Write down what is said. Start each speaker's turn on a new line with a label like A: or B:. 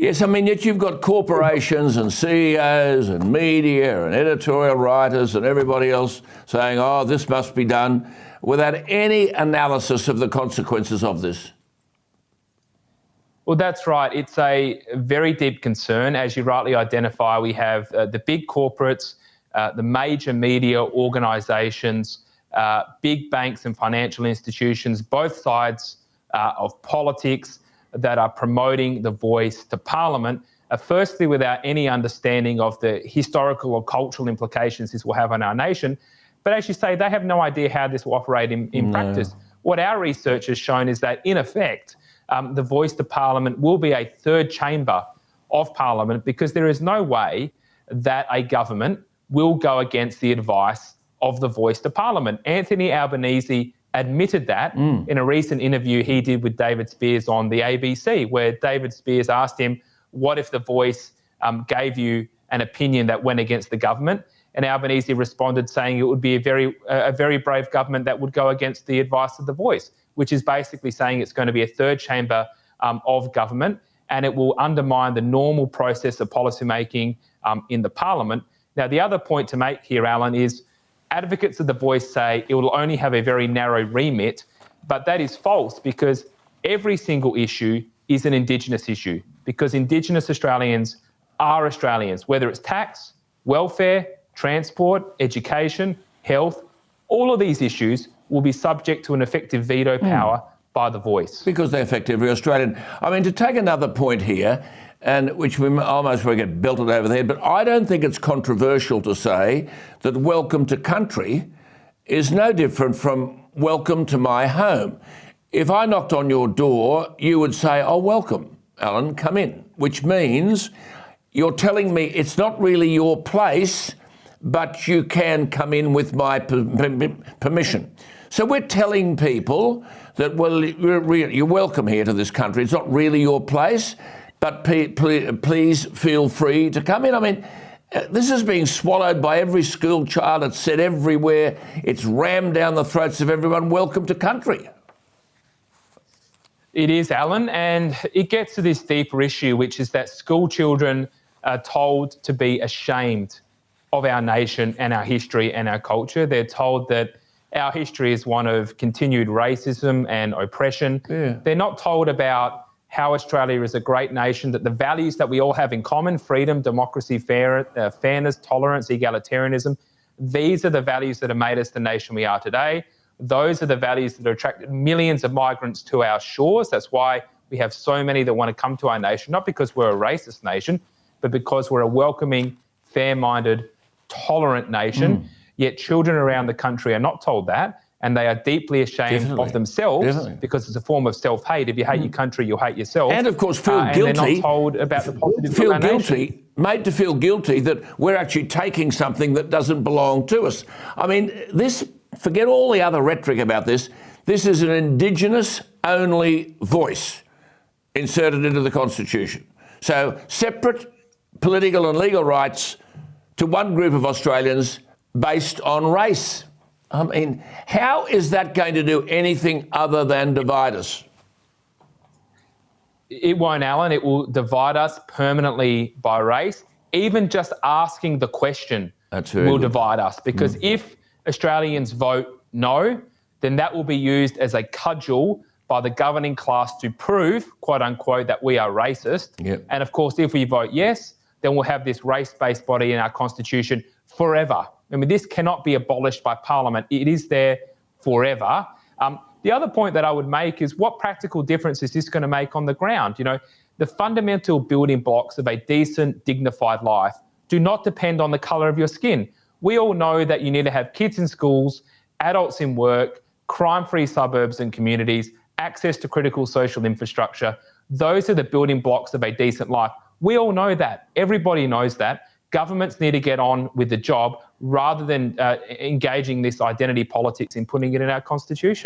A: Yes, I mean, yet you've got corporations and CEOs and media and editorial writers and everybody else saying, oh, this must be done, without any analysis of the consequences of this.
B: Well, that's right. It's a very deep concern. As you rightly identify, we have the big corporates, the major media organisations, big banks and financial institutions, both sides of politics that are promoting the voice to Parliament, firstly without any understanding of the historical or cultural implications this will have on our nation. But as you say, they have no idea how this will operate in practice. What our research has shown is that, in effect, the voice to Parliament will be a third chamber of Parliament, because there is no way that a government will go against the advice of the voice to Parliament. Anthony Albanese admitted that in a recent interview he did with David Spears on the ABC, where David Spears asked him, what if the voice gave you an opinion that went against the government? And Albanese responded saying it would be a very brave government that would go against the advice of the voice, which is basically saying it's going to be a third chamber of government, and it will undermine the normal process of policymaking in the Parliament. Now, the other point to make here, Alan, is advocates of the voice say it will only have a very narrow remit, but that is false, because every single issue is an Indigenous issue, because Indigenous Australians are Australians, whether it's tax, welfare, transport, education, health. All of these issues will be subject to an effective veto power by the voice.
A: Because they affect every Australian. I mean, to take another point here, and which we almost will get belted over the head, but I don't think it's controversial to say that welcome to country is no different from welcome to my home. If I knocked on your door, you would say, oh, welcome, Alan, come in, which means you're telling me it's not really your place, but you can come in with my permission. So we're telling people that, well, you're welcome here to this country. It's not really your place, but please feel free to come in. I mean, this is being swallowed by every school child. It's said everywhere. It's rammed down the throats of everyone. Welcome to country.
B: It is, Alan, and it gets to this deeper issue, which is that school children are told to be ashamed of our nation and our history and our culture. They're told that our history is one of continued racism and oppression. Yeah. They're not told about how Australia is a great nation, that the values that we all have in common, freedom, democracy, fairness, tolerance, egalitarianism, these are the values that have made us the nation we are today. Those are the values that have attracted millions of migrants to our shores. That's why we have so many that want to come to our nation, not because we're a racist nation, but because we're a welcoming, fair-minded, tolerant nation. Yet children around the country are not told that, and they are deeply ashamed of themselves because it's a form of self-hate. If you hate your country, you'll hate yourself.
A: And of course feel guilty.
B: And they're not told about the positives of our nation.
A: Made to feel guilty that we're actually taking something that doesn't belong to us. I mean, this, forget all the other rhetoric about this. This is an Indigenous-only voice inserted into the Constitution. So separate political and legal rights to one group of Australians based on race. I mean, how is that going to do anything other than divide us?
B: It won't, Alan. It will divide us permanently by race. Even just asking the question will divide us, because if Australians vote no, then that will be used as a cudgel by the governing class to prove, quote unquote, that we are racist. Yep. And of course, if we vote yes, then we'll have this race-based body in our constitution forever. I mean, this cannot be abolished by Parliament. It is there forever. The other point that I would make is, what practical difference is this going to make on the ground? You know, the fundamental building blocks of a decent, dignified life do not depend on the colour of your skin. We all know that you need to have kids in schools, adults in work, crime-free suburbs and communities, access to critical social infrastructure. Those are the building blocks of a decent life. We all know that. Everybody knows that. Governments need to get on with the job rather than engaging this identity politics and putting it in our constitution.